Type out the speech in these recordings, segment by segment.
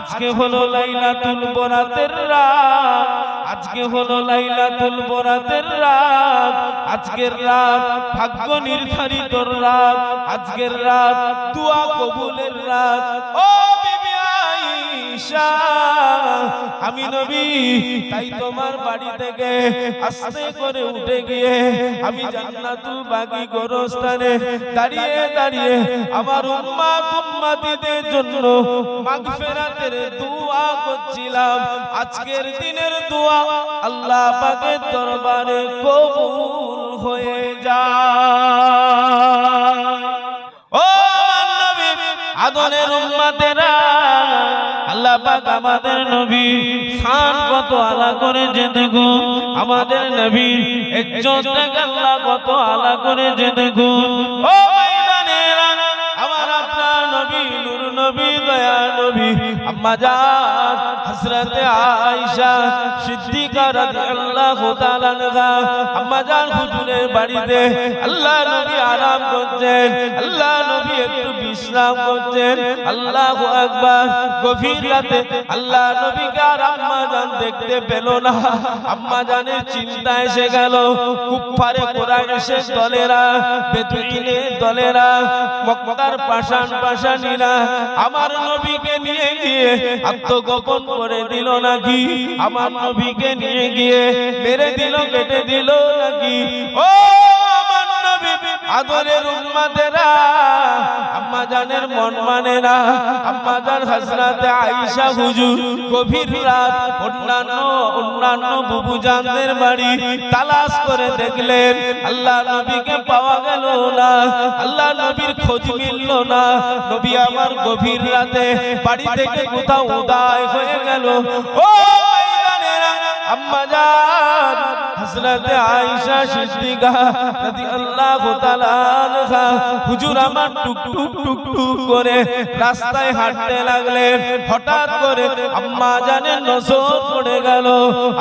আজকে হলো লাইলাতুল বরাতের রাত, আজকে হলো লাইলাতুল বরাতের রাত। আজকের রাত ভাগ্য নির্ধারিত রাত, আজকের রাত দোয়া কবুলের রাত। ও বিবি আয়েশা, আমি নবী তাই তোমার বাড়ি থেকে আস্তে করে উঠে গিয়ে আমি জান্নাতুল বাকি গোরস্থানে দাঁড়িয়ে দাঁড়িয়ে আমার উম্মত উম্মতিদের জন্য মাগফিরাতের দোয়া করছিলাম। আজকের দিনের দোয়া আল্লাহ পাকের দরবারে কবুল হয়ে যায়। ও আমার নবী আদরের উম্মতেরা, আল্লাহ পাক আমাদের নবী শান কত আলা করে যেতে গো, আমাদের নবীর ইজ্জতটাকে আল্লাহ কত আলা করে যেতে গো। ও ময়দানেরা, আমার আপনার নবী নূর নবী দয়া নবী আম্মা জান হযরতে আয়েশা সিদ্দিকা রাদিয়াল্লাহু তাআলা আনহা, আম্মা জান হুজুরের বাড়িতে আল্লাহ নবী আরাম করছেন, আল্লাহ নবী একটু বিশ্রাম করছেন। আল্লাহু আকবার। গভীর রাতে আল্লাহ নবীকে আর আম্মা জান দেখতে পেল না। আম্মা জানের চিন্তা এসে গেল। কুফারে কুরাইশের দলেরা, বেদুইনের দলেরা, মক্কার পাষাণীরা আমার নবীকে নিয়ে গিয়ে আত্মগোপন করে দিল নাকি? আমার নবীকে নিয়ে গিয়ে মেরে দিল, কেটে দিল নাকি? ও আমার নবী আদরের উম্মতেরা, আম্মা জানের মন মানে না। আম্মা জান হযরতে আয়েশা হুজুর গভীর রাত অন্যান্য বুবু জানদের বাড়ি তালাশ করে দেখলেন, আল্লাহ নবীকে পাওয়া গেল না, আল্লাহ নবীর খোঁজ মিলল না। নবী আমার গভীর রাতে বাড়ি থেকে কোথাও উদয় হয়ে গেল। ও ময়দানেরা, আম্মা জান হযরতে আয়েশা সিদ্দিকা রাদিয়াল্লাহু তাআলা আনহা হুজুর আমার টুক টুক টুক টুক করে রাস্তায় হাঁটতে লাগলেন। হঠাৎ করে আম্মা জানের নজর পড়ে গেল,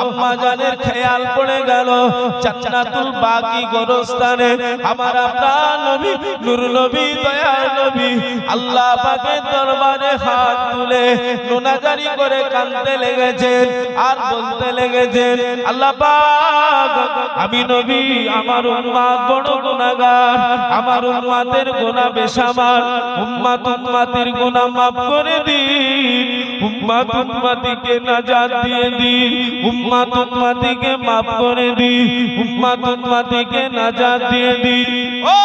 আম্মা জানের খেয়াল পড়ে গেল জান্নাতুল বাকি গোরস্থানে আমার আপনার নবী নূর নবী দয়া নবী আল্লাহ পাকের দরবারে হাত তুলে মোনাজারি করে কাঁদতে লেগেছেন আর বলতে লেগেছেন, আল্লাহ পাক, আমি নবী আমার উম্মত বড় গুনাহগার, আমার উম্মতের গুনাহ বেশামার, উম্মত উম্মতির গুনাহ মাফ করে দিন, উম্মত উম্মতিকে নাজাত দিয়ে দিন, উম্মত উম্মতিকে মাফ করে দিন, উম্মত উম্মতিকে নাজাত দিয়ে দিন। ও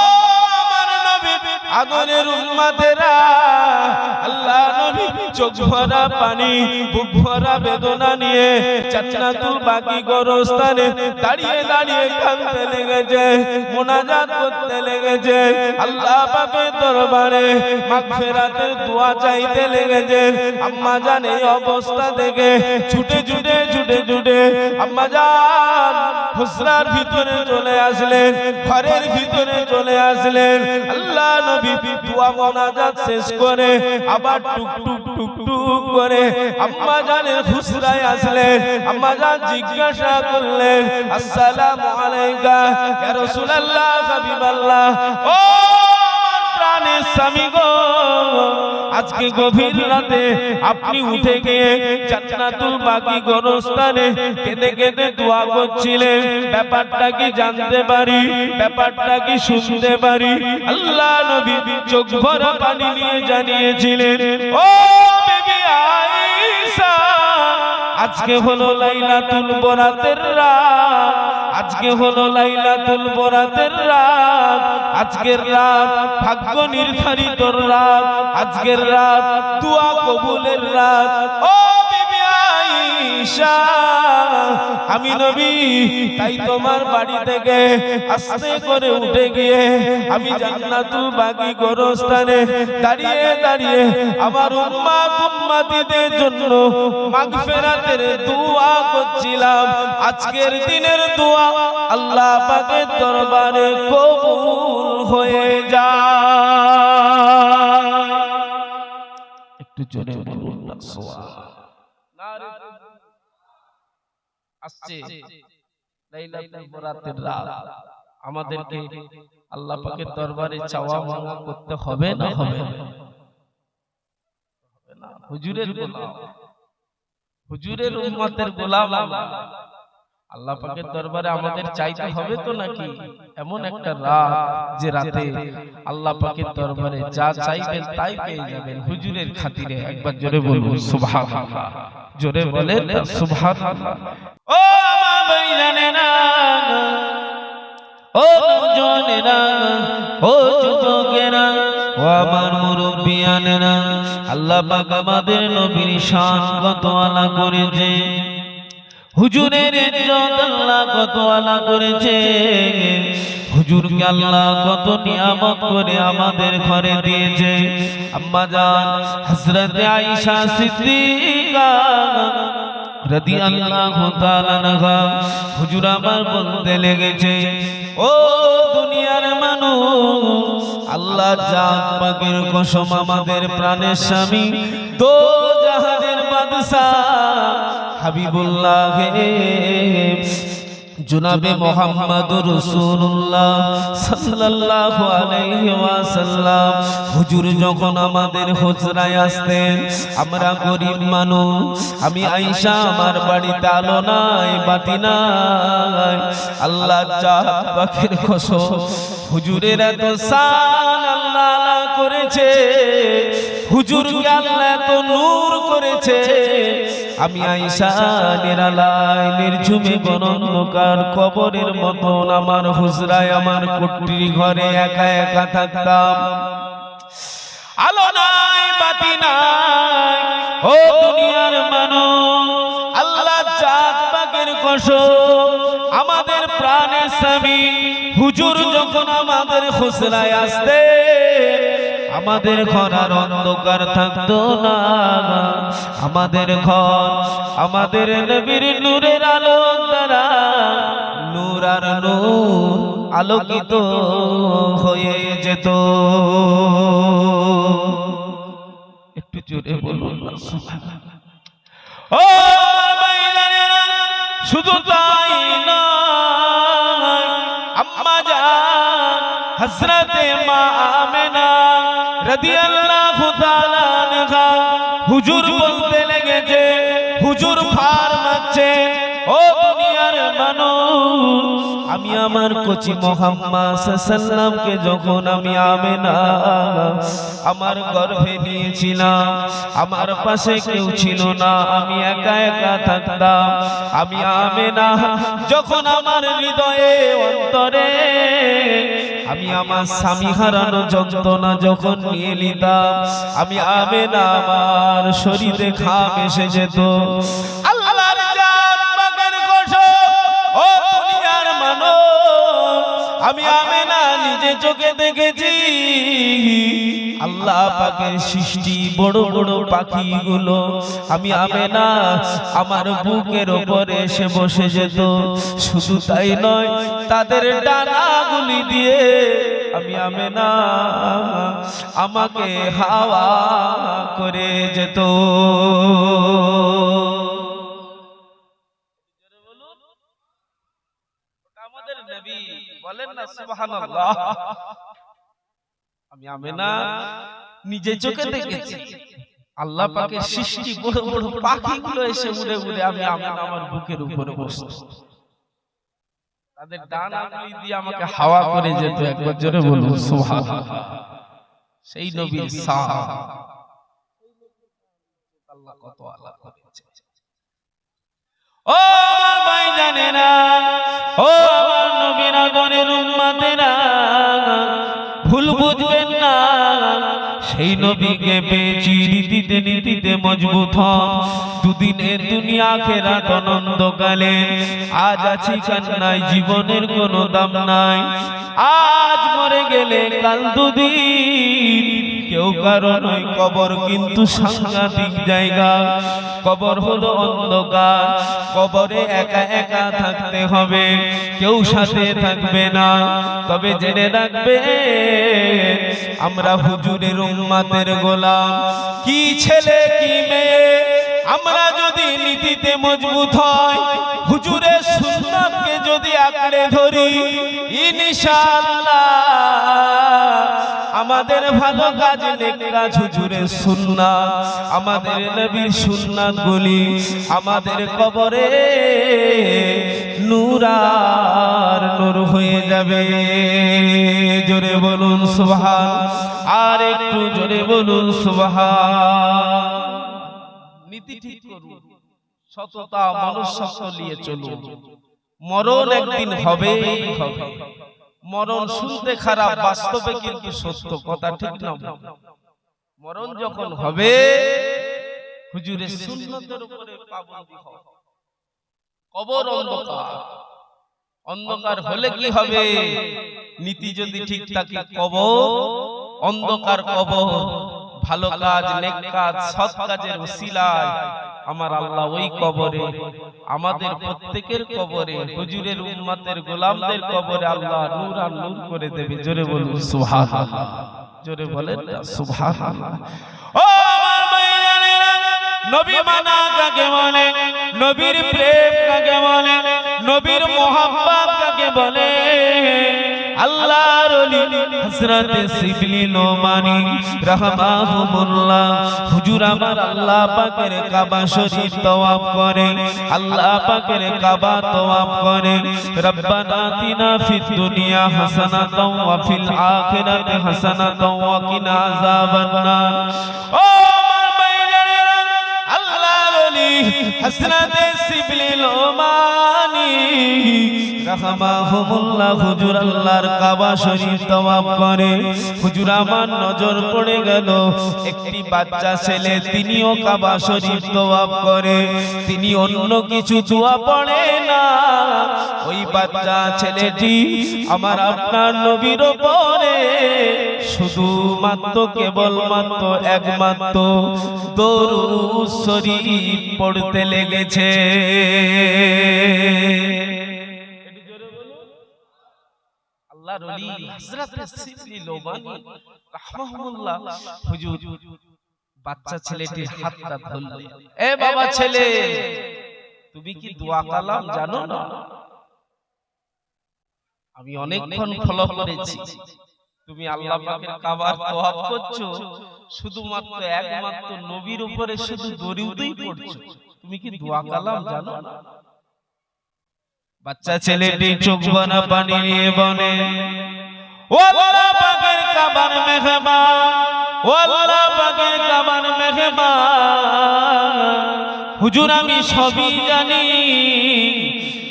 আমার নবী আদরের উম্মতেরা, আল্লাহ নবী চোখ ভরা পানি বুক ভরা বেদনা নিয়ে জান্নাতুল বাকি গোরস্থানে দাঁড়িয়ে দাঁড়িয়ে কাঁদতে লেগেছে, মোনাজাত করতে লেগেছে, আল্লাহ পাকের দরবারে মাগফিরাতের দোয়া চাইতে লেগেছে। আম্মা জান এই অবস্থা দেখে ছুটে ছুটে ছুটে ছুটে আম্মা জান হুজরার ভিতরে চলে আসলেন, ঘরের ভিতরে চলে আসলেন। আল্লাহ নবী দোয়া মোনাজাত শেষ করে আবার টুক টুক টুক টুক করে আম্মা জানের হুজরায় আসলেন। আম্মা জান জিজ্ঞাসা করলেন, আসসালামু আলাইকা ইয়া রাসূলুল্লাহ হাবিবাল্লাহ। ও আমার প্রাণের স্বামী গো, আজকে গভীর রাতে আপনি উঠে গিয়ে জান্নাতুল বাকি গোরস্থানে কেঁদে কেঁদে দোয়া করছিলেন, ব্যাপারটা কি জানতে পারি? ব্যাপারটা কি শুনতে পারি? আল্লাহ নবী চোখ ভরা পানি নিয়ে জানিয়েছিলেন, ও বিবি আয়েশা, আজকে হলো লাইলাতুল বরাতের রাত, আজকে হলো লাইলাতুল বরাতের রাত। আজকের রাত ভাগ্য নির্ধারিত রাত, আজকের রাত দোয়া কবুলের রাত। ও বিবি আয়েশা, আমি নবী তাই তোমার বাড়ি থেকে আস্তে করে উঠে গিয়ে আমি জান্নাতুল বাকি গোরস্থানে দাঁড়িয়ে দাঁড়িয়ে আমার উম্মত উম্মতিদের জন্য মাগফিরাতের দোয়া করছিলাম। আজকের দিনের দোয়া আল্লাহ পাকের দরবারে কবুল হয়ে যায়। একটু জোরে বলুন না সুবহানাল্লাহ। আসছে লাইলাতুল বরাতের রাত, আমাদেরকে আল্লাহ পাকের দরবারে চাওয়া মাওয়া করতে হবে না হবে হুজুরের গোলাম, হুজুরের উম্মতের গোলাম আমরা। আল্লাহ পাকের দরবারে আমাদের চাইতে হবে তো নাকি? এমন একটা রাত যে রাতে আল্লাহ পাকের দরবারে যা চাইবেন তাই পেয়ে যাবেন হুজুরের খাতিরে। একবার জোরে বলুন সুবহানাল্লাহ, জোরে বলেন সুবহানাল্লাহ। ও মা ভাইজানেরা, ও নওজওয়ানেরা, ও যুবকেরা, ও আমার মুরব্বিয়ানেরা, আল্লাহ পাক আমাদের নবীর শান কত আলা করেছে, হুজুরের ইজ্জত আল্লাহ কত আলা করেছে, হুজুরকে আল্লাহ কত নিয়ামত করে আমাদের ঘরে দিয়েছে। আম্মা জান হযরত আয়েশা সিদ্দিকা রাদিয়াল্লাহু তাআলা আনহা হুজুর আমার বলতে লেগেছে, ও দুনিয়ার মানুষ, আল্লাহ জাত পাকের কসম আমাদের প্রাণের স্বামী দো জাহানের বাদশা হাবিবুল্লাহ জনাবে মুহাম্মদুর রাসূলুল্লাহ সাল্লাল্লাহু আলাইহি ওয়াসাল্লাম হুজুর যখন আমাদের হুজরায় আসতেন, আমরা গরিব মানুষ, আমি আয়েশা আমার বাড়িতে আলো নাই বাতি নাই, আল্লাহ জাত পাকের কসম হুজুরের এত শান আল্লাহ আলা করেছে, হুজুরকে আল্লাহ এত নূর করেছে, আমি আয়েশা নিরালায় নির্ঝুমে গণন্যকার কবরের মতন আমার হুজরায় আমার কুটির ঘরে একা একা থাকতাম। আলো নাই বাতি নাই, ও দুনিয়ার মানুষ, আল্লাহ জাত পাকের কসম আমাদের প্রাণের স্বামী হুজুর যখন আমাদের হুজরায় আসতে, আমাদের ঘর আর অন্ধকার থাকতো না, আমাদের ঘর আমাদের নবীর নূরের আলো দ্বারা নূর আর নূর আলোকিত হয়ে যেত। একটু জোরে বলুন না সুবহানাল্লাহ। ও ভাইজানেরা, শুধু তাই নয়, আম্মা জান হযরতে মা আমেনা রাদিয়াল্লাহু তাআলা আনহা হুজুর বলতে লেগেছে, হুজুর ফারমাচ্ছে, ও দুনিয়ার মানুষ, আমি আমার কচি মুহাম্মদ সাল্লাল্লাহু যখন আমি আমেনা আমার গর্ভে নিয়েছিলাম, আমার পাশে কেউ ছিল না, আমি একা একা থাকতাম, আমি আমেনা যখন আমার হৃদয়ে অন্তরে আমি আমার স্বামী হারানো যন্ত্রণা যখন নিয়ে নিতাম, আমি আমেনা আমার শরীরে ঘাম এসে যেত। আল্লাহর জাত পাকের কসম, ও দুনিয়ার মানুষ, আমি আমেনা নিজে চোখে দেখেছি আল্লাহ পাকের সৃষ্টি বড় বড় পাখিগুলো আমি আমেনা আমার বুকের উপরে এসে বসে যেত। শুধু তাই নয়, তাদের ডানাগুলি দিয়ে আমি আমেনা আমাকে হাওয়া করে যেত। আমাদের নবী বলেন না সুবহানাল্লাহ। আমি আমেনা নিজে চোখে দেখেছি আল্লাহ পাকের সৃষ্টি বড় বড় পাখিগুলো এসে উড়ে উড়ে আমি আমেনা আমার বুকের উপরে বসতো, তাদের ডানাগুলি দিয়ে আমাকে হাওয়া করে যেত। একবার জোরে বলুন সুবহানাল্লাহ। সেই নবীর শান আল্লাহ কত আলা করেছে। ও ভাইজানেরা, ও আমার নবীর আদরের উম্মতেরা, ভুল বুঝবেন না, সেই নবীকে পেয়েছি নীতিতে নীতিতে মজবুত হন। দুদিনের দুনিয়া আখিরাত অনন্তকালে, আজ আছি কাল নাই, জীবনের কোনো দাম নাই, আজ মরে গেলে কাল দুদিন, কেউ কারো নয় কবর কিন্তু সাংঘাতিক জায়গা। কবর হলো অন্ধকার, কবরে একা একা থাকতে হবে, কেউ সাথে থাকবে না। তবে জেনে রাখবে আমরা হুজুরের উম্মতের গোলাম, কি ছেলে কি মেয়ে, আমরা যদি নীতিতে মজবুত হয়, হুজুরের সুন্নাতকে যদি আঁকড়ে ধরি, ইনশাআল্লাহ আমাদের ভালো কাজ নেক কাজ হুজুরের সুন্নাত, আমাদের নবীর সুন্নাত গুলি আমাদের কবরে নূর আর নূর হয়ে যাবে। জোরে বলুন সুবহান, আর একটু জোরে বলুন সুবহান। নীতি ঠিক করুন, সততা মনুষ্যত্ব নিয়ে চলুন। মরণ একদিন হবেই হবে। মরণ শুনতে খারাপ, বাস্তবে কিন্তু সত্য কথা, ঠিক না? মরণ যখন হবে হুজুরের সুন্নতের উপরে পাবন্দী হবে। কবর অন্ধকার, অন্ধকার হলে কি হবে? নীতি যদি ঠিক থাকে কবর অন্ধকার, কবর ভালো কাজ নেক কাজ সৎ কাজের ওসিলায় আমার আল্লাহ ওই কবরে, আমাদের প্রত্যেকের কবরে, হুজুরের উম্মতের গোলামদের কবরে আল্লাহ নূর আর নূর করে দেবে। জোরে বলুন সুবহানাল্লাহ, জোরে বলেন সুবহানাল্লাহ। ও আমার ভাইরা, নবী মানা কাকে বলে, নবীর প্রেম কাকে বলে, নবীর মোহাব্বত কাকে বলে? আল্লাহর ওলি হযরত শিবলি নোমানী রাহমাহুমুল্লাহ হুজুর আমার আল্লাহ পাকের কাবা শরীফ তওয়াফ করে, আল্লাহ পাকের কাবা তওয়াফ করে। রব্বানা আতিনা ফিদ দুনিয়া হাসানাতাও ওয়া ফিল আখিরাতি হাসানাতাও ওয়া কিনা আযাবান নার। ও আমার ভাইরা, আল্লাহর ওলি হযরত শিবলি নোমানী রাহমাহুমুল্লাহ হুজুর আল্লাহর কাবা শরীফ তওয়াফ করে। হুজুর আমার নজর পড়ে গেল একটি বাচ্চা ছেলে, তিনিও কাবা শরীফ তওয়াফ করে, তিনি অন্য কিছু দোয়া পড়ে না। ওই বাচ্চা ছেলেটি আমার আপনার নবীর উপরে শুধুমাত্র কেবলমাত্র একমাত্র দরুদ শরীফ পড়তে লেগেছে। আল্লাহর ওলি হযরত শিবলি নোমানী রাহমাহুল্লাহ হুজুর বাচ্চা ছেলেটির হাতটা ধরলেন। এ বাবা ছেলে, তুমি কি দোয়া কালাম জানো না? আমি অনেকক্ষণ ফলো করেছি, তুমি আল্লাহ পাকের কাবার তওয়াফ করছো, শুধুমাত্র একমাত্র নবীর উপরে শুধু দরুদই পড়ছো, তুমি কি দোয়া কালাম জানো না? বাচ্চা ছেলেটি চোখ বানা পানি নিয়ে বলে, ও আল্লাহ পাকের কাবার মেহমান, ও আল্লাহ পাকের কাবার মেহমান, হুজুর আমি সবই জানি,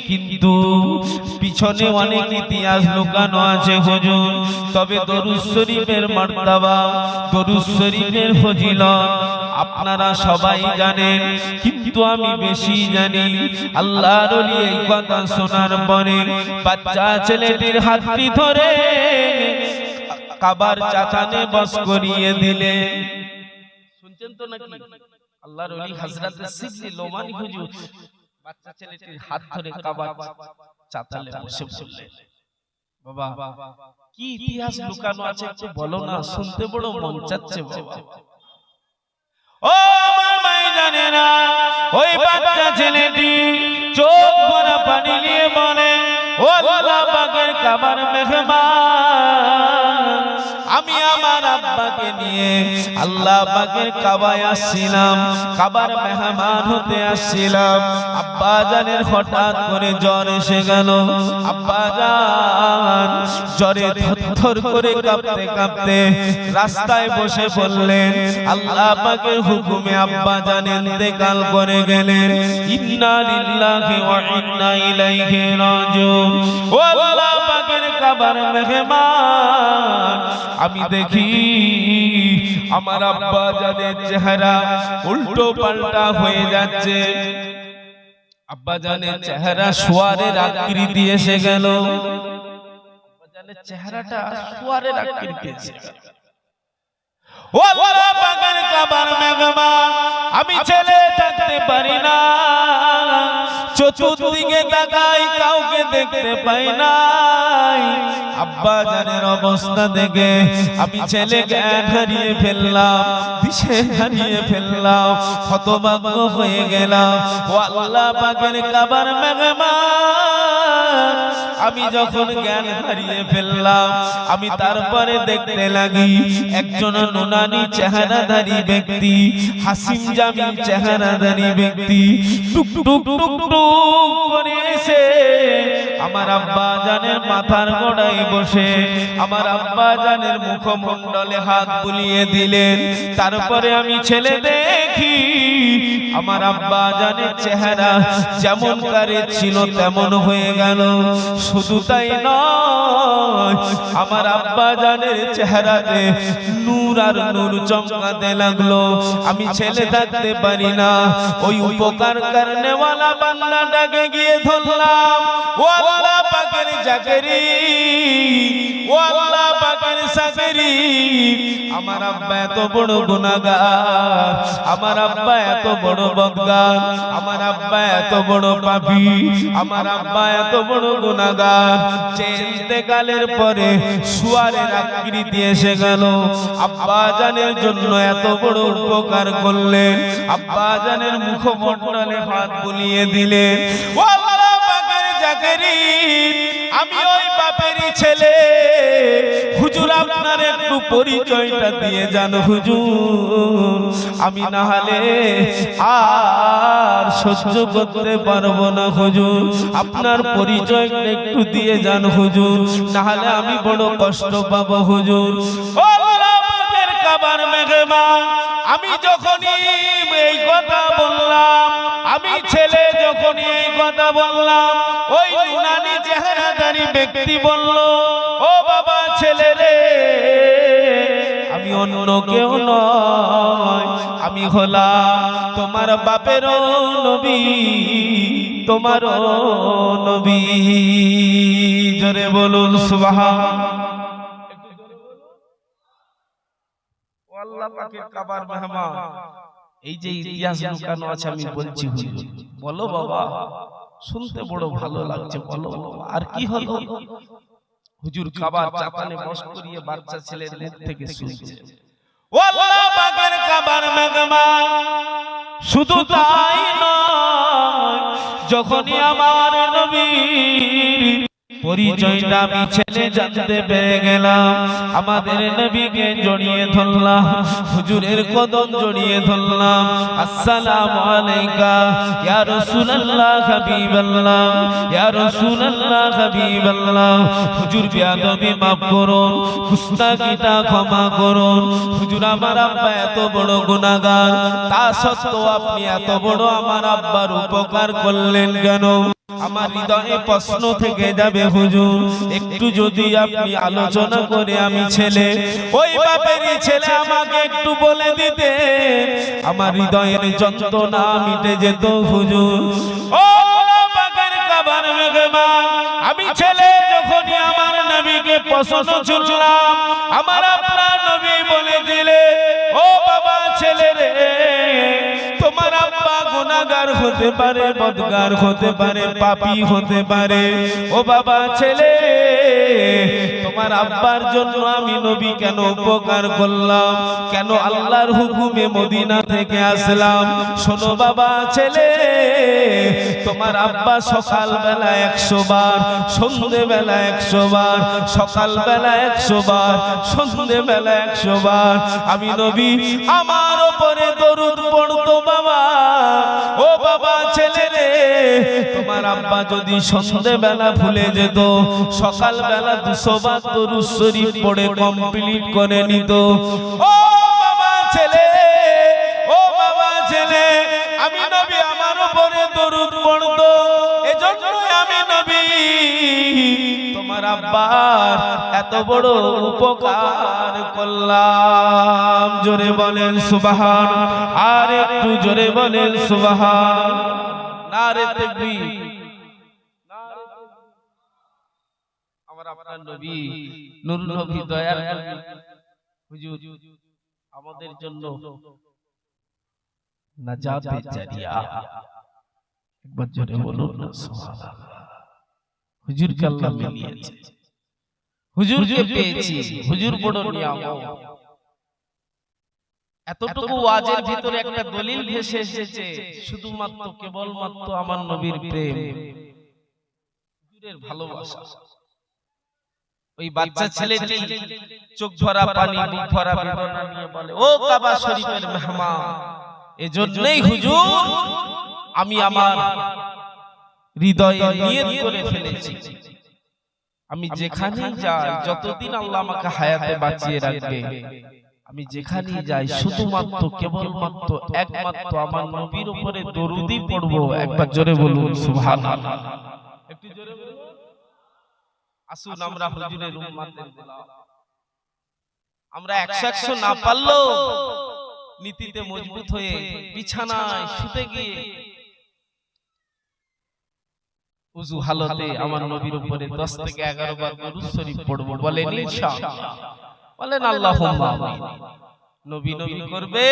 কিন্তু পিছনে অনেক ইতিহাস লুকানো আছে হুজুর। তবে দরুদ শরীফের মার্তাবা, দরুদ শরীফের ফজিলত আপনারা সবাই জানেন, কিন্তু আমি বেশি জানি। আল্লাহর ওলি এই কথা শোনার পরে বাচ্চা ছেলেটির হাতটি ধরে কাবার চাতানে বস করিয়ে দিলে। শুনছেন তো নাকি? আল্লাহর ওলি হযরত শিবলি নোমানী হুজুর বাচ্চা ছেলেটির হাত ধরে কাবার চাতালে বসে পড়লেন। বাবা কি ইতিহাস লুকানো আছে একটু বলো না, শুনতে বড় মন চাচ্ছে বাবা। ও আমার ভাই জানে না, ওই বাচ্চা ছেলেটি চোখ ভরা পানি নিয়ে বলে, ও আল্লাহ পাকের কাবার মেহমান, আমি আমার আব্বাকে নিয়ে আল্লাহ পাকের কাবায় আসছিলাম, কাবার মেহমান হতে আসছিলাম। আব্বা জানের হঠাৎ করে জ্বর এসে গেল। আব্বা জান জ্বরে থরথর করে কাঁপতে কাঁপতে রাস্তায় বসে পড়লেন। আল্লাহ পাকের হুকুমে আব্বা জান ইন্তেকাল করে গেলেন। ইন্না লিল্লাহি ওয়া ইন্না ইলাইহি রাজিউন। ও আল্লাহ পাকের কাবার মেহমান, আমি দেখি আমার আব্বা জানের চেহারা উল্টো পাল্টা হয়ে যাচ্ছে। আব্বা জানের চেহারা শুয়ারের আকৃতি এসে গেল। আব্বা জানের চেহারাটা শুয়ারের আকৃতি এসে গেল। ও আল্লাহ পাকের কাবার মেহমান, আমি ছেলে থাকতে পারি না, চতুর্দিকে তাকাই কাউকে দেখতে পাই না। আব্বা জানের অবস্থা দেখে আমি ছেলে জ্ঞান হারিয়ে ফেললাম, দিশে হারিয়ে ফেললাম, হতভাগ্য হয়ে গেলাম। ও আল্লাহ পাকের কাবার মেহমান, আমি যখন জ্ঞান হারিয়ে ফেললাম আমি তারপরে দেখতে লাগি একজন নুনানি চেহারাধারী ব্যক্তি, হাসিম জামিল চেহারাধারী ব্যক্তি টুক টুক টুক টুক করে এসে আমার আব্বা জানের মাথার গোড়ায় বসে আমার আব্বা জানের মুখমণ্ডলে হাত বুলিয়ে দিলেন। তারপরে আমি ছেলে দেখি আমার আব্বা জানের চেহারা যেমন কারে ছিল তেমন হয়ে গেল। শুধু তাই নয়, আমার আব্বা জানের চেহারাতে নূর আর নূর চমকাতে লাগলো। আমি ছেলে থাকতে পারি না, ওই উপকার করনেওয়ালা বান্দাটাকে গিয়ে ধরলাম। ও আল্লাহ পাকের জাকেরি, ও আল্লাহ পাকের সাকেরি, আমার আব্বা এত বড় গুনাহগার, আমার আব্বা এত বড় বদগার, আমার আব্বা এত বড় পাপী, আমার আব্বা এত বড় গুনাহগার যে ইন্তেকালের পরে শুয়ারের আকৃতি এসে গেল। আব্বা জানের জন্য এত বড় উপকার করলেন, আব্বা জানের মুখমণ্ডলে হাত বুলিয়ে দিলেন। ও আল্লাহ পাকের জাকেরি, আমি ওই বাপেরই ছেলে। হুজুর আপনার একটু পরিচয়টা দিয়ে যান হুজুর, আমি না হলে আর সহ্য করতে পারবো না হুজুর, আপনার পরিচয়টা একটু দিয়ে যান হুজুর, না হলে আমি বড় কষ্ট পাবো হুজুর। ও আল্লাহ পাকের কাবার মেহমান, আমি যখনই এই কথা বললাম, আমি ছেলে যখনই এই কথা বললাম, ওই নুনানি চেহারাধারী ব্যক্তি বলল, ও বাবা ছেলে রে, আমি অন্য কেউ নয়, আমি হলাম তোমার বাপেরও নবী, তোমারও নবী। জোরে বলুন সুবহানাল্লাহ। আল্লাহ পাকের কাবার মেহমান, এই যে ইতিহাস লুকানো আছে আমি বলছি হুজুর, বলো বাবা, শুনতে বড় ভালো লাগছে, বলো আর কি হলো? হুজুর কাবার চাপানে বস করিয়ে বাচ্চা ছেলের মুখ থেকে শুনছে, ও আল্লাহ পাকের কাবার মেহমান। শুধু তাই নয়, যখনই আমার নবীর পরিচয়টা আমি ছেলে জানতে পেরে গেলাম, আমাদের নবীকে জড়িয়ে ধরলাম, হুজুরের কদম জড়িয়ে ধরলাম। আসসালামু আলাইকা ইয়া রাসূলুল্লাহ হাবিবাল্লাহ, ইয়া রাসূলুল্লাহ হাবিবাল্লাহ। হুজুর বেয়াদবি মাফ করুন, গুস্তাখিটা ক্ষমা করুন। হুজুর আমার আব্বা এত বড় গুনাহগার, তা সত্ত্বেও আপনি এত বড় আমার আব্বার উপকার করলেন কেন? আমার হৃদয়ে প্রশ্ন থেকে যাবে হুজুর, একটু যদি আপনি আলোচনা করে আমি ছেলে, ওই বাপেরই ছেলে, আমাকে একটু বলে দিতে, আমার হৃদয়ের যন্ত্রণা মিটে যেত হুজুর। ও পাকের কাবার মেহমান, আমি ছেলে যখনই আমার নবীকে প্রশ্ন ছুড়লাম, আমার আপনার নবী বলে দিলে, ও বাবা ছেলে রে, তোমার আব্বা গুনাহগার হতে পারে, বদগার হতে পারে, পাপী হতে পারে, ও বাবা ছেলে, তোমার আব্বার জন্য আমি নবী কেন উপকার করলাম, কেন আল্লাহর হুকুমে মদিনা থেকে আসলাম? শোনো বাবা ছেলে, তোমার আব্বা সকাল বেলা 100 বার, সন্ধ্যে বেলা 100 বার, সকাল বেলা 100 বার, সন্ধ্যে বেলা 100 বার আমি নবী আমার উপরে দরুদ পড়তো বাবা। ও বাবা ছেলে রে, তোমার আব্বা যদি সন্ধ্যে বেলা ভুলে যেত, সকাল বেলা 200 বার দরুদ শরীফ পড়ে কমপ্লিট করে নিত। ও বাবা ছেলে, ও বাবা ছেলে, আমি নবী আমার উপরে দরুদ পড়তো, এজন্যই আমি নবী তোমার আব্বার এত বড় উপকার করলাম। জোরে বলেন সুবহান, আর একটু জোরে বলেন সুবহান। নারে তাকবীর। আমার আপনার নবী, নূর নবী, দয়ার নবী হুজুর আমাদের জন্য নাজাতের জারিয়া। একবার জোরে বলুন না সুবহানাল্লাহ। হুজুরকে আল্লাহ মিলিয়েছে, হুজুরকে পেয়েছি, হুজুর বড় নিয়ামত। এতটুকু ওয়াজের ভিতরে একটা দলিল ভেসে এসেছে, শুধুমাত্র কেবলমাত্র আমার নবীর প্রেম। ভালোবাসা। ওই বাচ্চা ছেলেটি চোখ ভরা পানি মুখ ভরা বেদনা নিয়ে বলে, ও কাবা শরীফের মেহমান, এজন্যই হুজুর আমি আমার হৃদয়ে নিয়ত করে ফেলেছি, আমি যেখানে যাই, যতদিন আল্লাহ আমাকে হায়াতে বাঁচিয়ে রাখবে, আমি যেখানে যাই শুধুমাত্র কেবলমাত্র একমাত্র আমার নবীর উপরে দরুদই পড়ব। একবার জোরে বলুন সুবহানাল্লাহ। একটু জোরে বলুন। আসুন আমরা হুজুরের উম্মতের গোলাম। আমরা 100 না পারলেও নীতিতে মজবুত হয়ে বিছানায় শুতে গিয়ে উযু হালতে আমার নবীর উপরে 10 থেকে 11 বার দরুদ শরীফ পড়ব। বলেন ইনশাআল্লাহ, বলেন আল্লাহুম্মা আমিন। নবী নবী করবে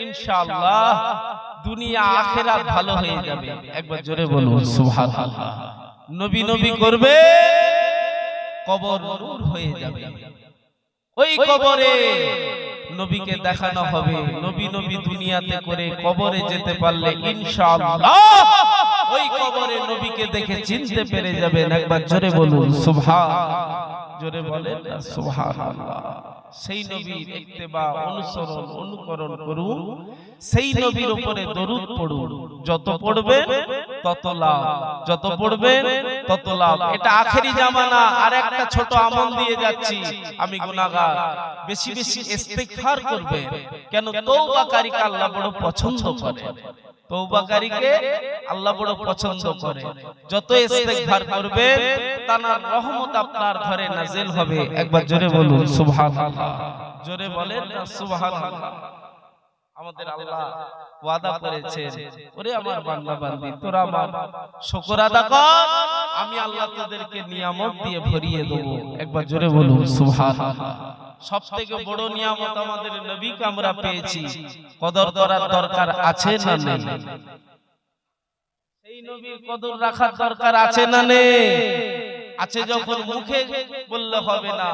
ইনশাআল্লাহ, দুনিয়া আখিরাত ভালো হয়ে যাবে। একবার জোরে বলুন সুবহানাল্লাহ। নবী নবী করবে, কবর নূর হয়ে যাবে। ওই কবরে নবীকে দেখানো হবে। নবী নবী দুনিয়াতে করে কবরে যেতে পারলে ইনশাআল্লাহ ওই কবরে নবীকে দেখে চিনতে পেরে যাবেন। একবার জোরে বলুন সুবহানাল্লাহ। জোরে বলেন না সুবহানাল্লাহ। সেই নবীর ইত্তেবা অনুসরণ অনুকরণ করুন, সেই নবীর উপরে দরুদ পড়ুন। যত পড়বেন তত লাভ, যত পড়বেন তত লাভ। এটা আখেরি জামানা। আর একটা ছোট আমল দিয়ে যাচ্ছি, আমি গুনাহগার, বেশি বেশি ইস্তিগফার করবেন। কেন? তওবাকারীকে আল্লাহ বড় পছন্দ করে। তওবাকারীকে আল্লাহ বড় পছন্দ করে। যত ইস্তিগফার করবেন তার রহমত আপনার ঘরে নাজিল হবে। একবার জোরে বলুন সুবহানাল্লাহ। জোরে বলেন না সুবহানাল্লাহ। আমাদের আল্লাহ ওয়াদা করেছেন, ওরে আমার বান্দা বান্দি, তোরা আমার শুকর আদা কর, আমি আল্লাহ তোদেরকে নিয়ামত দিয়ে ভরিয়ে দেব। একবার জোরে বলুন সুবহানাল্লাহ। সবথেকে বড় নিয়ামত আমাদের নবীকে আমরা পেয়েছি, কদর করার দরকার আছে না নেই? সেই নবীর কদর রাখার দরকার আছে না নেই? আছে। যখন মুখে বললে হবে না,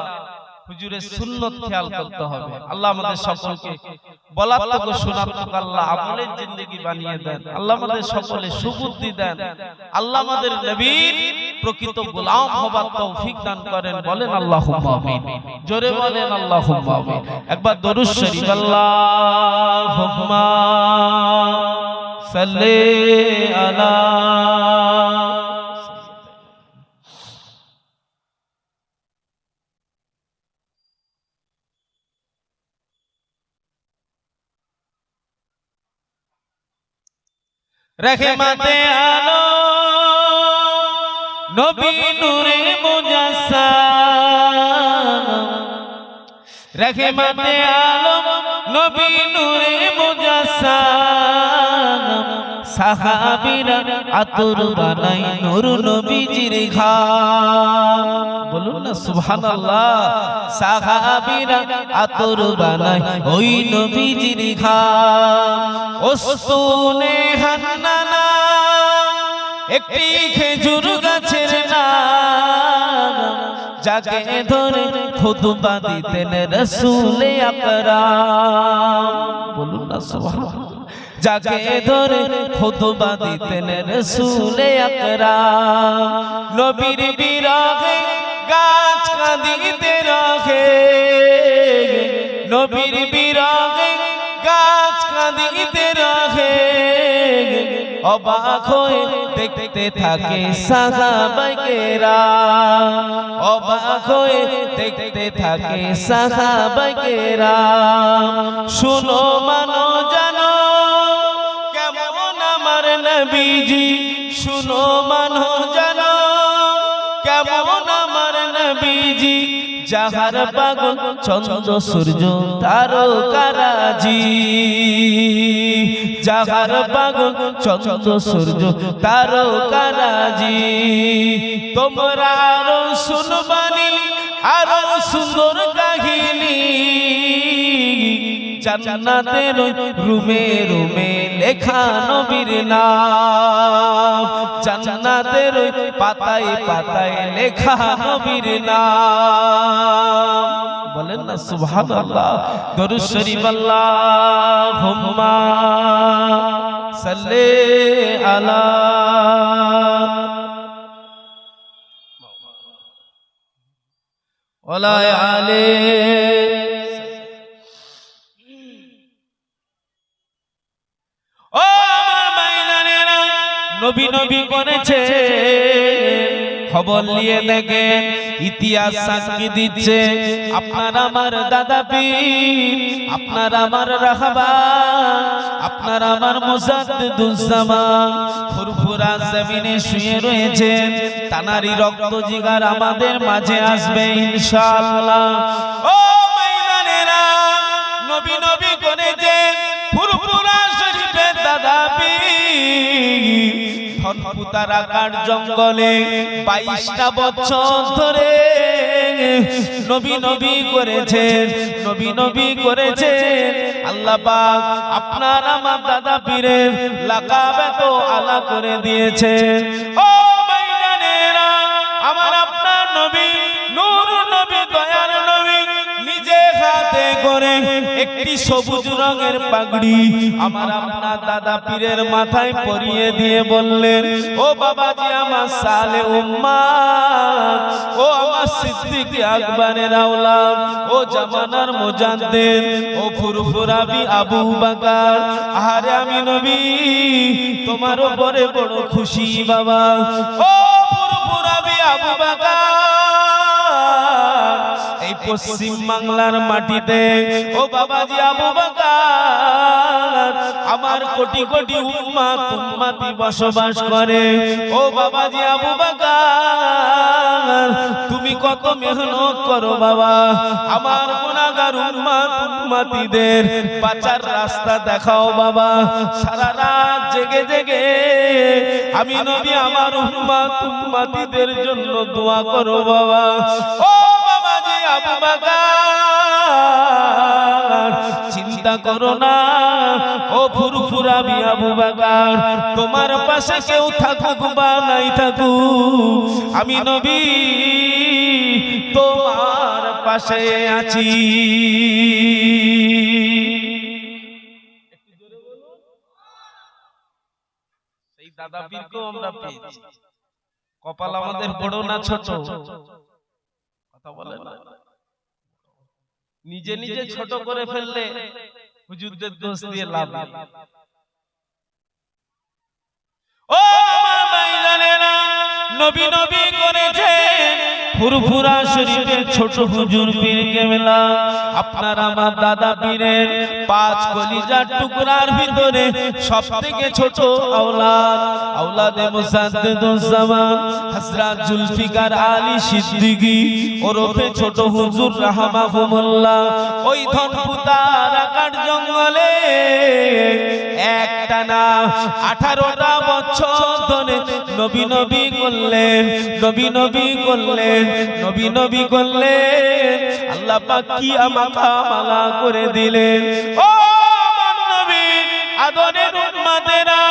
হুজুরের সুন্নত খেয়াল করতে হবে। আল্লাহ আমাদের সকলকে বলার থেকে শোনার থেকে আল্লাহ আমলের জিন্দেগি বানিয়ে দেন। আল্লাহ আমাদের সকলে সুবুদ্ধি দেন। আল্লাহ আমাদের নবীর প্রকৃত গোলাম হবার তৌফিক দান করেন। বলেন আল্লাহুম্মা আমিন। জোরে বলেন আল্লাহুম্মা আমিন। একবার দরুদ শরীফ আল্লাহুম্মা সাল্লি আলা রহমতে আলম নবী নূরে মুজাসসাম, রহমতে আলম নবী নূরে মুজাসসাম, সাহাবীরা আতর বানাই নূর নবীজির ঘাম। বলুন না সুবহানাল্লাহ। সাহাবীরা আতর বানাই ওই নবীজির ঘাম। ওস্তুনে হান্নানা একটি খেজুর গাছের নাম, যাকে ধরে খুতবা দিতেন রাসূল আকরাম। বলুন না সুবহানাল্লাহ। যাকে ধরে খুতবা দিতেন রাসূল আকরাম। নবীর বিরহে গাছ কাঁদিতে রহে, নবীর বিরহে গাছ কাঁদিতে রহে। অবাক হয়ে দেখতে থাকে সাহাবায়ে কেরাম, অবাক হয়ে দেখতে থাকে সাহাবায়ে কেরাম। শুনো মানো জানো কেমন আমার নবীজি, শুনো মানো জানো কেমন আমার নবীজি। যাহার পাগল চন্দ্র সূর্য তারকারাজি, যাহার পাগল চন্দ্র সূর্য তারকারাজি। তোমরা আরো শুনবানি আরো সুন্দর কাহিনী, জান্নাতের রুমে রুমে লেখা নবীর নাম, জান্নাতের পাতায় পাতায় লেখা নবীর নাম। বলেন না সুবহানাল্লাহ। দরুদ শরীফ আল্লাহুম্মা সাল্লি আলা ওয়ালা আলে। ও আমার ভাইজানেরা, নবী নবী করেছে, খবর নিয়ে দেখেন ইতিহাস সাক্ষী দিচ্ছে আপনার আমার দাদা পীর, আপনার আমার রাহবার, আপনার আমার মুজাদ্দিদুজ্জামান ফুরফুরা জমিনে শুয়ে রয়েছেন। তানারই রক্ত জিগার আমাদের মাঝে আসবে ইনশাআল্লাহ। ও ভাইজানেরা, নবী নবী করেছেন ফুরফুরা শরীফের দাদা পীর ধনপুতারাকার জঙ্গলে 22টা বছর ধরে নবী নবী করেছেন, নবী নবী করেছেন। আল্লাহ পাক আপনার আমার দাদা পীরের লাকাব এত আলা করে দিয়েছেন। ও ভাইজানেরা, আমার আপনার নবী নূর নবী দয়ার নবী নিজে হাতে করে একটি সবুজ রঙের পাগড়ি আমার আপনার দাদা পীরের মাথায় পরিয়ে দিয়ে বললেন, ও বাবাজি আমার সালে উম্মাত, ও আমার সিদ্দিক আকবরের আওলাদ, ও জামানার মুজাদ্দিদ, ও ফুরফুরাবি আবু বকর, আরে আমি নবী তোমার উপরে বড় খুশি বাবা। ও ফুরফুরাবি আবু বকর, এই পশ্চিম বাংলার মাটিতে ও বাবাজি আবু বকর আমার কোটি কোটি উম্মত উম্মতি বসবাস করে। ও বাবাজি আবু বকর, তুমি কত মেহনত করো বাবা, আমার গুনাহগার উম্মত উম্মতিদের বাঁচার রাস্তা দেখাও বাবা। সারা রাত জেগে জেগে আমি নবী আমার উম্মত উম্মতিদের জন্য দোয়া করো বাবা। ও বাবাজি আবু বকর, চিন্তা করো না ও ফুরফুরাবি আবু বকর, তোমার পাশে কেউ থাকুক বা নাই থাকুক, আমি নবী তোমার পাশে আছি। সেই দাদা পীরকেও আমরা পেয়েছি। কপাল আমাদের বড় না ছোট? কথা বলেন না। নিজে নিজে ছোট করে ফেললে হুজুরদের দোষ দিয়ে লাভ নেই। ও আমার ভাইজানেরা, নবী নবী করেছেন ফুরফুরা শরীফের ছোট হুজুর পীর কেবলা আপনার আমার দাদা পীরের 5 কলিজার টুকরার ভিতরে সবথেকে ছোট আওলাদ, আওলাদে মুজাদ্দিদুজ্জামান হযরত জুলফিকার আলী সিদ্দিকী ওরফে ছোট হুজুর রাহমাহুমুল্লাহ ওই ধনপুতারাকার জঙ্গলে একটানা 18টা বছর ধরে নবী নবী করলেন, নবী নবী করলেন, নবী নবী করলেন। আল্লাহ পাক কি আমাকামালা করে দিলেন। ও আমার নবী আদরের উম্মতেরা,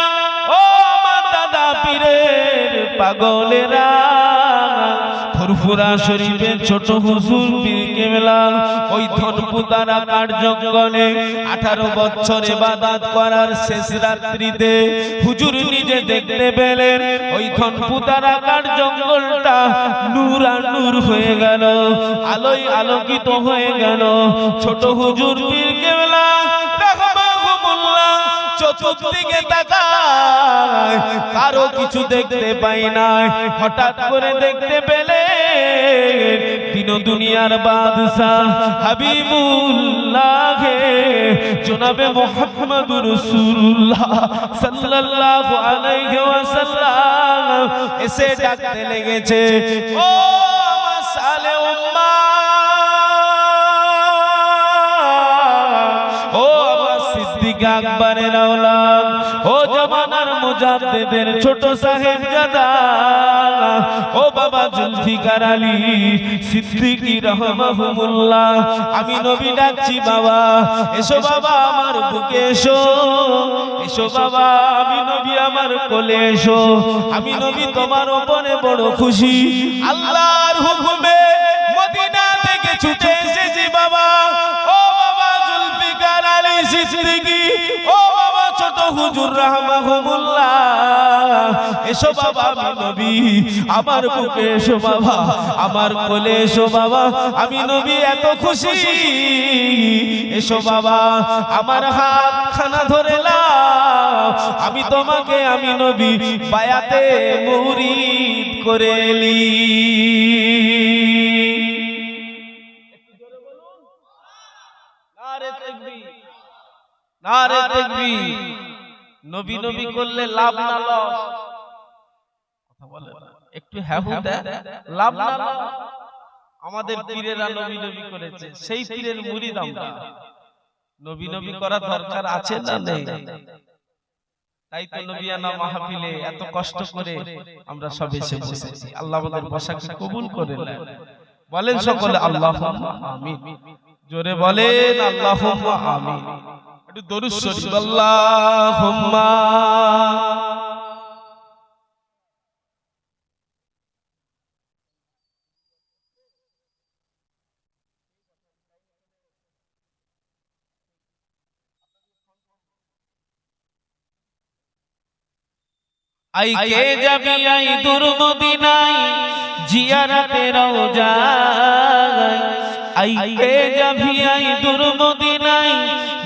ও আমার দাদা পীরের পাগলেরা, ফুরফুরা শরীফের ছোট হুজুর পীর কেবলা ওই ধনপুতারাকার জঙ্গলে 18 বছর ইবাদত করার শেষ রাত্রিতে হুজুর নিজে দেখতে পেলেন ওই ধনপুতারাকার জঙ্গলটা নূর আর নূর হয়ে গেল, আলোয় আলোকিত হয়ে গেল। ছোট হুজুর পীর কেবলা রাহমাহুমুল্লাহ চতুর্দিকে তাকায়, কারো কিছু দেখতে পাই না। হঠাৎ করে দেখতে পেলে দিন দুনিয়ার বাদশাহ হাবিবুল্লাহ জনাবে মুহাম্মদুর রাসূলুল্লাহ সাল্লাল্লাহু আলাইহি ওয়াসাল্লাম এসে ডাকতে লেগেছে, ও আমার সালে উম্মাহ, ও আমার সিদ্দিক আকবরের আওলাদ, ও জামানার মুজাদ্দিদের ছোট সাহেবজাদা, ও বাবা জুলফিকার আলী সিদ্দিকী রাহমাহুমুল্লাহ, আমি নবী ডাকছি বাবা, এসো বাবা আমার বুকে এসো, এসো বাবা আমি নবী আমার কোলে এসো, আমি নবী তোমার উপরে বড় খুশি। আল্লাহর হুকুমে মদিনা থেকে ছুটে এসেছি বাবা। ও বাবা জুলফিকার আলী সিদ্দিকী, ও বাবা ছোট হুজুর রাহমাহুমুল্লাহ, এসো বাবা আমি নবী, আমার বুকে এসো বাবা, আমার কোলে এসো বাবা, আমি নবী এত খুশি, এসো বাবা আমার হাত খানা ধরে নাও, আমি তোমাকে আমি নবী বায়াতে মুরিদ করে এলি। নারে তাকবীর, নারে তাকবীর। নবী নবী করলে লাভ না লস? কথা বলে না, একটু হ্যাঁ দেয়, লাভ না লস? আমাদের পীরেরা নবী নবী করেছে, সেই পীরের মুরিদ আমরা। নবী নবী করার দরকার আছে না নেই? তাই তো নবিয়ানা মাহফিলে এত কষ্ট করে আমরা সব এসে বসেছি। আল্লাহ আমাদের বসাকে কবুল করে নেন। বলেন সকলে আল্লাহুম্মা আমিন। জোরে বলেন আল্লাহুম্মা আমিন। একটু দরুদ শরীফ আল্লাহুম্মা। আই কে যাবি আই দূর মদিনায় জিয়ারতে রওজায়, আই কে যাবি আই দূর মদিনায়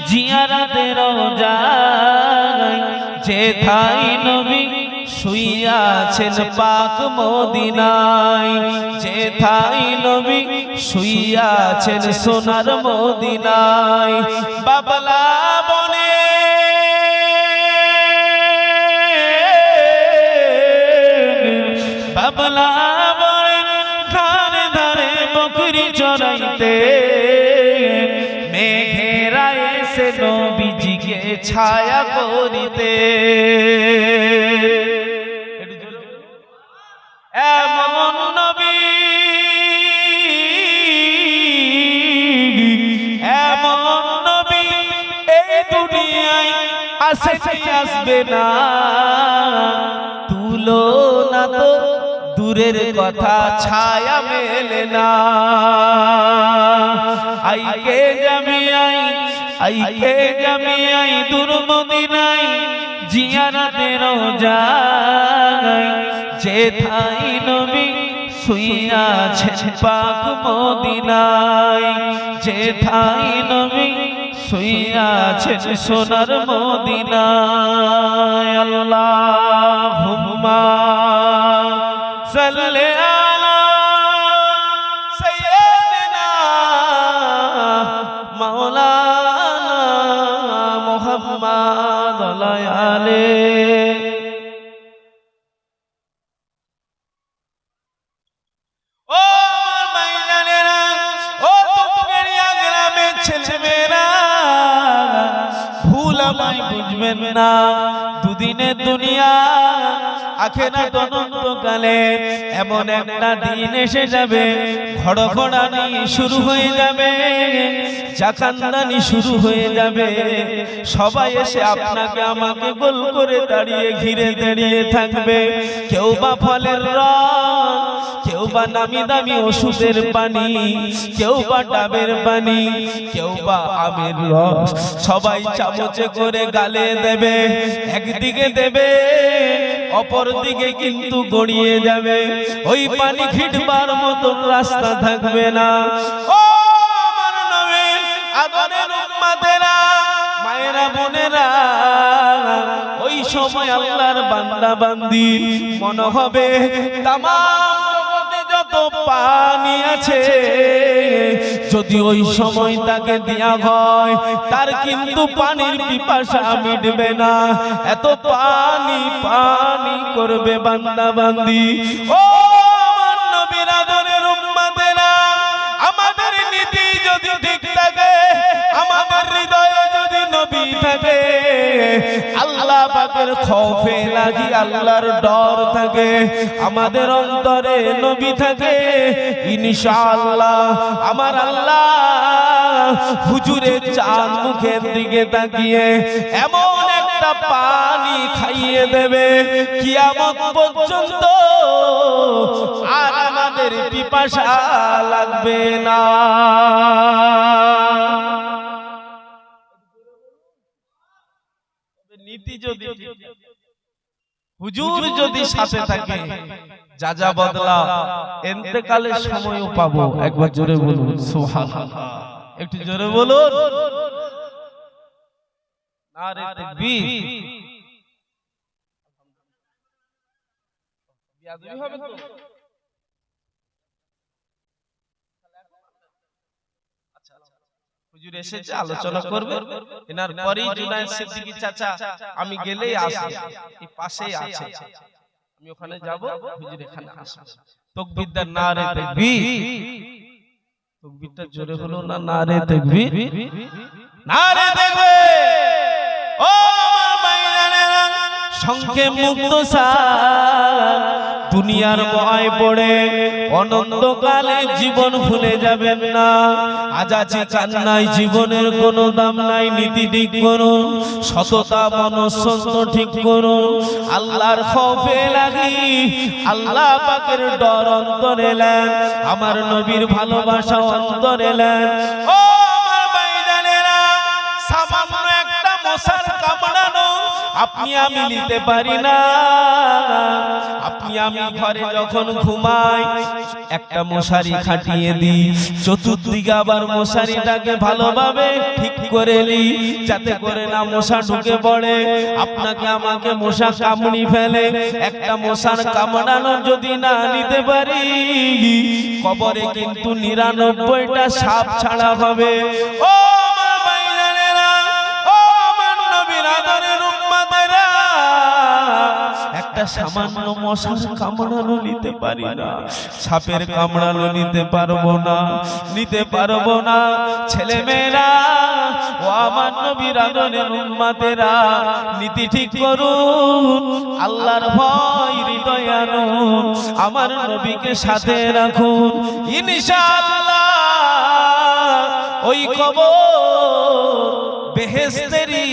জিয়ারতে রওজায়, যেথায় নবী শুইয়াছেন পাক মদিনায়, যেথায় নবী শুইয়াছেন সোনার মদিনায়। বাবলা বনে বাবলা বনে ধারে ধারে বকরি চরাইতে, মেঘেরা এসে নবীজিকে ছায়া করিতে। এমন নবী, এমন নবী এই দুনিয়ায় আসে আসবে না, তুলনা তো দূরের কথা ছায়া মেলে না। আই কে যাবি আই কে যাবি আই দূর মদিনায় জিয়ারতে রওজায়, যেথায় নবী শুইয়াছেন পাক মদিনায়, যেথায় নবী শুইয়াছেন সোনার মদিনায়। আল্লাহুম্মা সাল্লি আলা সাইয়্যিদিনা মাওলানা মুহাম্মদ আলাইহি। ও মাইনানেরা, ও তুমগেরিয়া গ্রামের ছেলেমেয়েরা, ভুল আমায় বুঝবেন না। দুদিনের দুনিয়া, আখিরাত অনন্তকালে এমন একটা দিন এসে যাবে, ঘড়ঘড়ানি শুরু হয়ে যাবে, জাকান্দানি শুরু হয়ে যাবে। সবাই এসে আপনাকে আমাকে গোল করে দাঁড়িয়ে ঘিরে দাঁড়িয়ে থাকবে। কেউ বা ফলের রস, কেউ বা নামি দামি ওষুধের পানি, কেউ বা ডাবের পানি, কেউ বা আমের রস, সবাই চামচে করে গালে দেবে। একদিকে দেবে, অপর দিকে কিন্তু গড়িয়ে যাবে। ওই পানি খিটবার মতন রাস্তা থাকবে না। ও আমার নবী আদরের উম্মতেরা, মায়েরা বোনেরা, ওই সময় আল্লাহর বান্দা বান্দি মনে হবে তামাম জগতে যত পানি আছে, যদি ওই সময় তাকে দেয়া হয়, তার কিন্তু পানির পিপাসা মিটবে না। এত পানি পানি করবে বান্দা বান্দি। ও আমার নবীর আদরের উম্মতেরা, আমাদের নীতি যদি ঠিক থাকে, আমাদের হৃদয়ে যদি নবী থাকে, আল্লাহ পাকের খৌফে লাগি আল্লাহর ডর থাকে, আমাদের অন্তরে নবী থাকে, ইনশাআল্লাহ আমার আল্লাহ হুজুরের চাঁদ মুখের দিকে তাকিয়ে এমন একটা পানি খাইয়ে দেবে, কিয়ামত পর্যন্ত আর আমাদের পিপাসা লাগবে না। নীতি যদি হুজুর যদি সাথে থাকে যা যা বদলা ইন্তেকালের সময়ও পাবো। একবার জোরে বলুন সুবহানাল্লাহ, একটু জোরে বলুন নারে তাকবীর। বিয়াদবি হবে তো? হুজুর এসেছে আলোচনা করবে, এনার পরেই জুনায়েদ সিদ্দিকী চাচা আমি গেলেই আসবে, এই পাশেই আছে, আমি ওখানে যাব, হুজুর এখানে আসবে। তাকবীর দেন, নারে তাকবীর। তাকবীরটা জোরে হলো না? নারে তাকবীর, নারে তাকবীর। ও মাইনানেরা, সংক্ষেপ মুক্তসার, দুনিয়ার ময় পড়ে অনন্তকালে জীবন ভুলে যাবেন না। আজ আছে কান্নায় জীবনের কোনো দাম নাই। নীতি ঠিক করুন, সততা মনঃসত্ব ঠিক করুন, আল্লাহর খৌফে লাগি আল্লাহ পাকের ডর অন্তরে নেন, আমার নবীর ভালোবাসা অন্তরে নেন। ও আমার ভাইজানেরা, সামান্য একটা মশার কামড়ানো আপনি আমি নিতে পারি না। আপনি আমি ঘরে যখন ঘুমাই একটা মশারি খাটিয়ে দিই, চতুর্দিকে আবার মশারিটাকে ভালোভাবে ঠিক করে নিই যাতে করে না মশা ঢুকে পড়ে, আপনাকে আমাকে মশা কামড়ি ফেলে। একটা মশার কামড়ানো যদি না নিতে পারি, কবরে কিন্তু ৯৯টা সাপ ছাড়া হবে। ও আমার ভাইজানেরা, ও আমার নবীর আদরের উম্মতেরা, একটা সামান্য মশার কামড়ানো নিতে পারি না, সাপের কামড়ানো নিতে পারবো না, নিতে পারবো না। ছেলে মেয়েরা, ও আমার নবীর আদরের উম্মতেরা, নীতি ঠিক করুন, আল্লাহর ভয় হৃদয়ে আনুন, আমার নবীকে সাথে রাখুন, ইনশাআল্লাহ ওই কবর বেহেশতেরই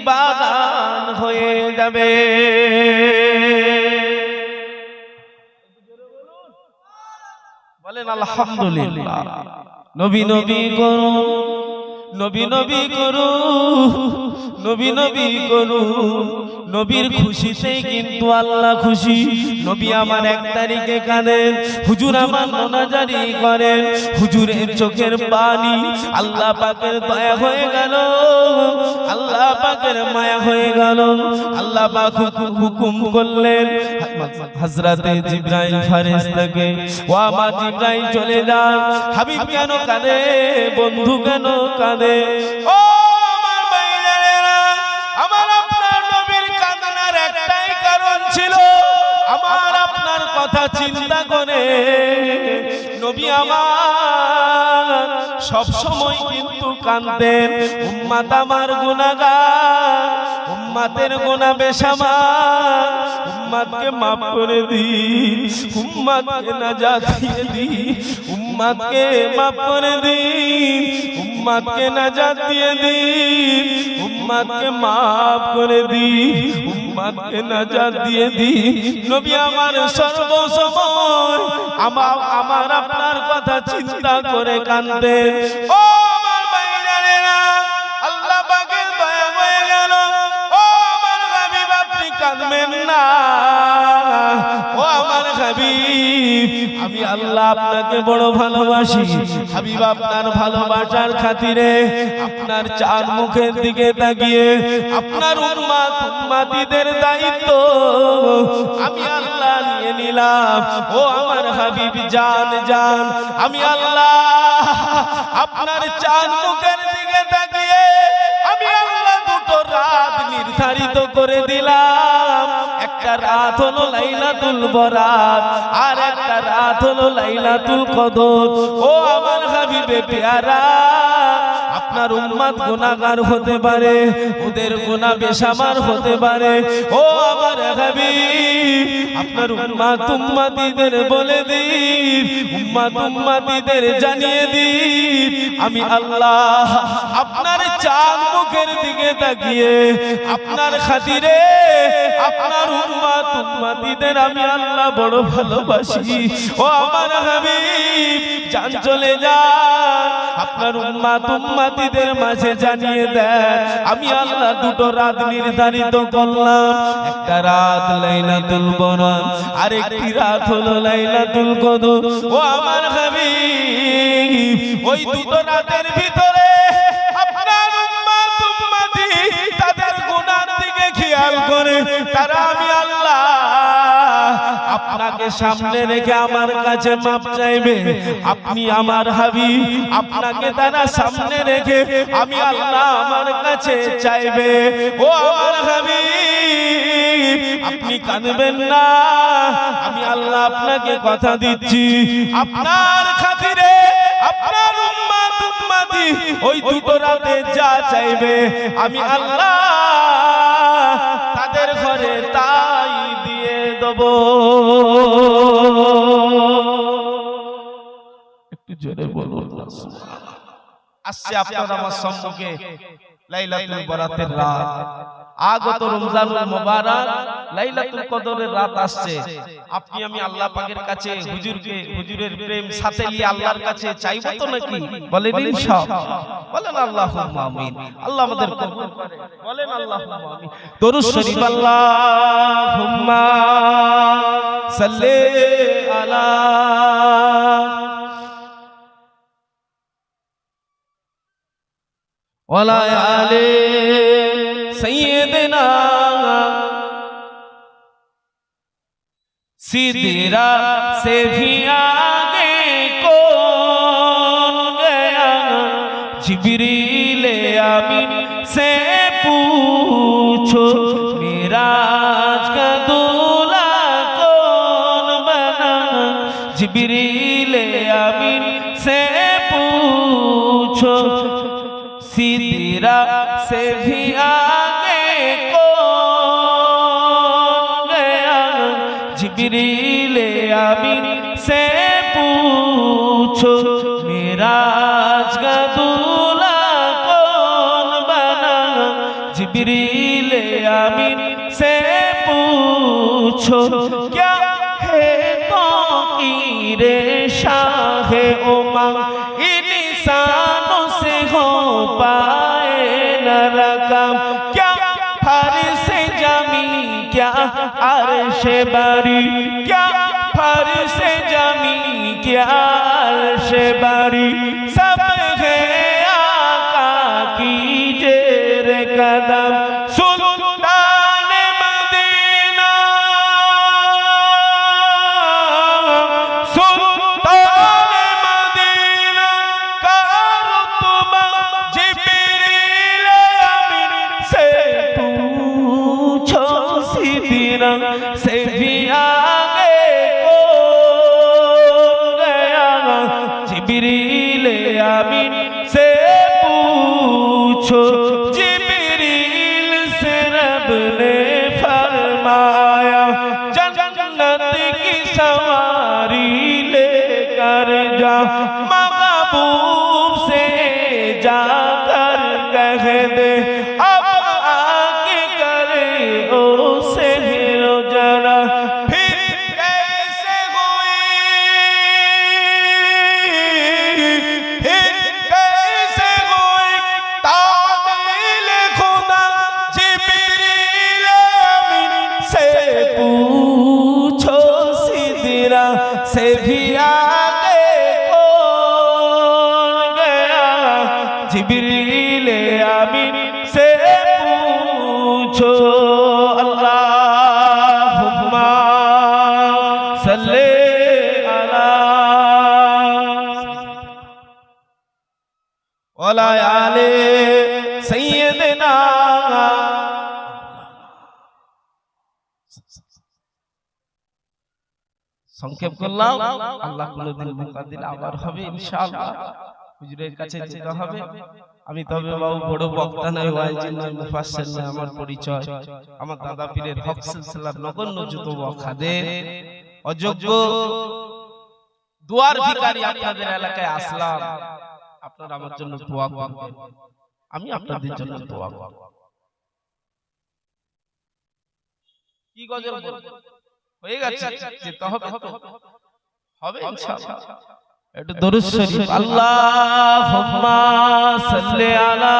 বাগান হয়ে যাবে। বলেন আলহামদুলিল্লাহ। নবী নবী করুন, নবী নবী করুন, নবী নবী করুন, নবীর খুশিতেই কিন্তু আল্লাহ খুশি। নবী আমার ১ তারিখে কাঁদেন, হুজুর আমার মোনাজারি করেন, হুজুরের চোখের পানি আল্লাহ পাকের দয়া হয়ে গেল, আল্লাহ পাকের মায়া হয়ে গেল। আল্লাহ পাক হুকুম করলেন হযরতে জিবরাইল ফেরেশতাকে, ও আমার জিবরাইল চলে যান। হাবিব কেন কাঁদে, বন্ধু কেন কাঁদে? ও আমার ভাইজানেরা, আমার আপনার নবীর কান্নার একটাই কারণ ছিল, আমার আপনার কথা চিন্তা করে নবী আমার সব সময় কিন্তু কাঁদতেন। উম্মত আমার গুনাহগার, উম্মতের গুনাহ বেশামার, উম্মতকে মাফ করে দিন, উম্মতকে নাজাত দিয়ে দিন, উম্মতকে মাফ করে দিন, উম্মতকে নাজাত দিয়ে দিন, উম্মতকে মাফ করে দিন, উম্মতকে নাজাত দিয়ে দিন। নবী আমার সর্বসময় আমার আপনার কথা চিন্তা করে কাঁদতেন। ও আমার ভাইজানেরা, আল্লাহ পাকের দয়া হয়ে গেল। ও আমার হাবিব, আপনি কাঁদবেন না। ও আমার হাবিব, আমি আল্লাহ আপনাকে বড় ভালোবাসি। হাবিব, আপনার ভালোবাসার খাতিরে আপনার চার মুখের দিকে তাকিয়ে আপনার উম্মত উম্মতিদের দায়িত্ব আমি আল্লাহ নিয়ে নিলাম। ও আমার হাবিব, জান জান, আমি আল্লাহ আপনার চার মুখের দিকে তাকিয়ে আমি আল্লাহ দুটো রাত নির্ধারিত করে দিলাম। একটা রাত হলো লাইলাতুল বরাত, আর একটা রাত হলো লাইলাতুল কদর। ও আমার হাবিবে পেয়ারা, আপনার উম্মত গুনাহগার হতে পারে, ওদের গুনাহ বেশামার হতে পারে। ও আমার হাবিব, আপনার উম্মত উম্মতিদের বলে দিন, উম্মত উম্মতিদের জানিয়ে দিন, আমি আল্লাহ আপনার চাঁদ মুখের দিকে তাকিয়ে আপনার খাতিরে আপনার উম্মত উম্মতিদের আমি আল্লাহ বড় ভালোবাসি। ও আমার হাবিব, জান চলে যায় আপনার উম্মতিদের মাঝে জানিয়ে দেন আমি আল্লাহ দুটো রাত নির্ধারিত করলাম একটা রাত লাইলাতুল বরাত আর একটি রাত হলো লাইলাতুল কদর ও আমার হাবিব ওই দুটো রাতের ভিতরে আপনার উম্মতি তাদের গুনাহ দিকে খেয়াল করে তারা আমি আল্লাহ আপনাকে সামনে রেখে আমার কাছে মাপ চাইবে আপনি আমার হাবিব আপনাকে তারা সামনে রেখে আমি আল্লাহ আমার কাছে চাইবে ও আমার হাবিব আপনি কাঁদবেন না আমি আল্লাহ আপনাকে কথা দিচ্ছি আপনার খাতিরে আপনার উম্মতি ওই দুটো রাতে যা চাইবে আমি আল্লাহ তাদের ঘরে তাই দিয়ে দেব একটু জোরে বলুন আসছে আপনার আমার সম্মুখে লাইলাতুল বরাতের রাত আগত রমজানুল মুবারক লাইলাতুল কদরের রাত আসছে আপনি আমি আল্লাহ পাকের কাছে হুজুরের প্রেম সাথে নিয়ে আল্লাহর কাছে চাইবো তো নাকি বলেন ইনশাআল্লাহ বলেন আল্লাহুম্মা আমিন আল্লাহ আমাদের কবুল করে বলেন আল্লাহুম্মা আমিন দরুদ শরীফ আল্লাহুম্মা সাল্লি আলা ওয়ালা আলি सैयदना सिदरा से भी आगे कौन गया जिब्रील आमीन से पूछो मेराज का दूल्हा कौन बना जिब्रील आमीन से पूछो सिदरा से भी जिब्रील आमीन से पूछो मेराज का दूल्हा कौन बना जिब्रील आमीन से पूछो क्या है तो कीरे शाह उमंग इंसानों से हो पाए न रकम क्या फारिस जमी क्या अर्श बारी क्या फर्श जमी क्या अर्श बारी सब है आका की जेर कदम सुल्तान मदीना सुल्तान मदीना का रुतबा जिब्रील आमीन से पूछो सिदरा से भी आगे कौन गया जिब्रील आमीन से पूछो जिब्रील से रब ने फरमाया जन्नत की सवारी लेकर जा महबूब से जाकर कह दे अब आके करे ओ से जरा फिर कैसे हुई तामील खुदा जिब्रील आमीन से पूछो सिदरा से भी आगे कौन गया जिब्रील आमीन से पूछो अल्लाहुम्मा सल्ले अला ওয়ালা আলি সাইয়্যিদিনা সংক্ষেপ করলাম আল্লাহ কোনদিন মৌকা দিলে আবার হবে ইনশাআল্লাহ হুজুরের কাছে যেতে হবে আমি তবে বাবু বড় বক্তা নয় ওয়াইজি নয় মুফাসসির নয় আমার পরিচয় আমার দাদা পীরের হক সিলসিলার নগণ্য যত খাদের অযোগ্য দুয়ার ভিখারি আপনাদের এলাকায় আসলাম আপনারা আমার জন্য দোয়া করবেন আমি আপনাদের জন্য দোয়া করব কি গজল হয়ে গেছে যেতে হবে তো হবে ইনশাআল্লাহ একটু দরুদ শরীফ আল্লাহুম্মা সাল্লি আলা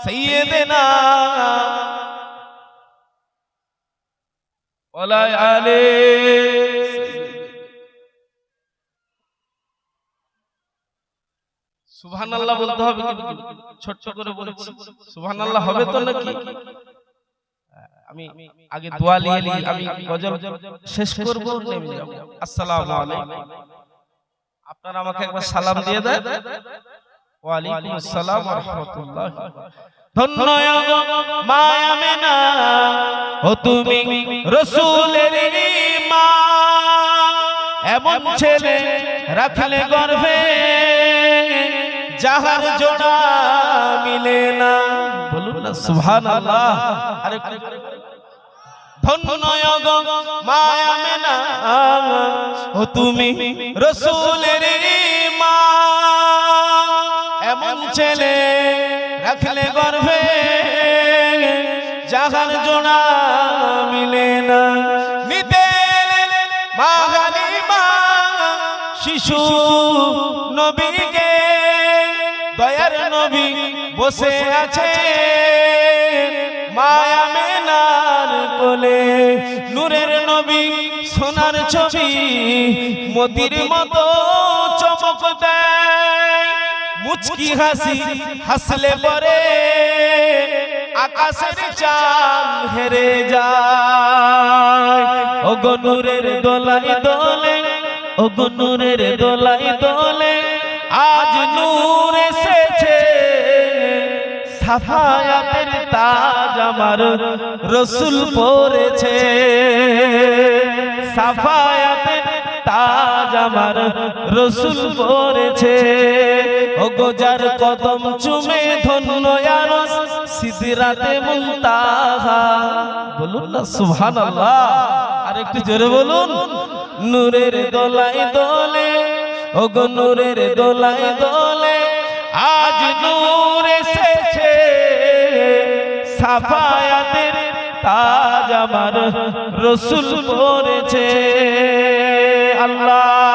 সাইয়্যিদিনা ওয়ালা আলি সুবহানাল্লাহ বলতে হবে কিন্তু ছোট করে বলছি সুবহানাল্লাহ হবে তো নাকি আমি আগে দোয়া নিয়ে আমি গজল শেষ করব নেমে যাব আসসালামু আলাইকুম আপনারা আমাকে একবার সালাম দিয়ে দেন ওয়া আলাইকুম আসসালাম ওয়া রাহমাতুল্লাহ ধন্য মা আমিনা ও তুমি রাসূলের মা এমন ছেলে রাখলে গর্ভে যাহার জোড়া মিলে না বলুন না সুবহানাল্লাহ আরে ধন্য মা আমিনা ও তুমি রাসূলের মা এমন ছেলে রাখলে গর্ভে যাহার জোড়া মিলে না নিতে মা হালিমা শিশু নবীকে দয়ার নবী বসে আছে মা আমিনার কোলে নূরের নবী সোনার ছবি মোতির মতো চমক দেয় মুচকি হাসি হাসলে পরে আকাশের চাঁদ হেরে যায় ওগো নূরের দোলাই দোলে ওগো নূরের দোলাই দোলে আজ নূর এসেছে সাফায়াতের তাজ আমার রাসূল পরেছে সাফায়াতের তাজ আমার রাসূল পরেছে ওগো যার কদম চুমে ধন্য আরশ সিদরাতে মুনতাহা বলুন না সুবহানাল্লাহ আর একটু জোরে বলুন নূরের দোলাই দোলে ওগো নূরের দোলাই দোলে আজ নূর এসেছে সাফায়াতের তাজ আমার রাসূল পরেছে আল্লাহ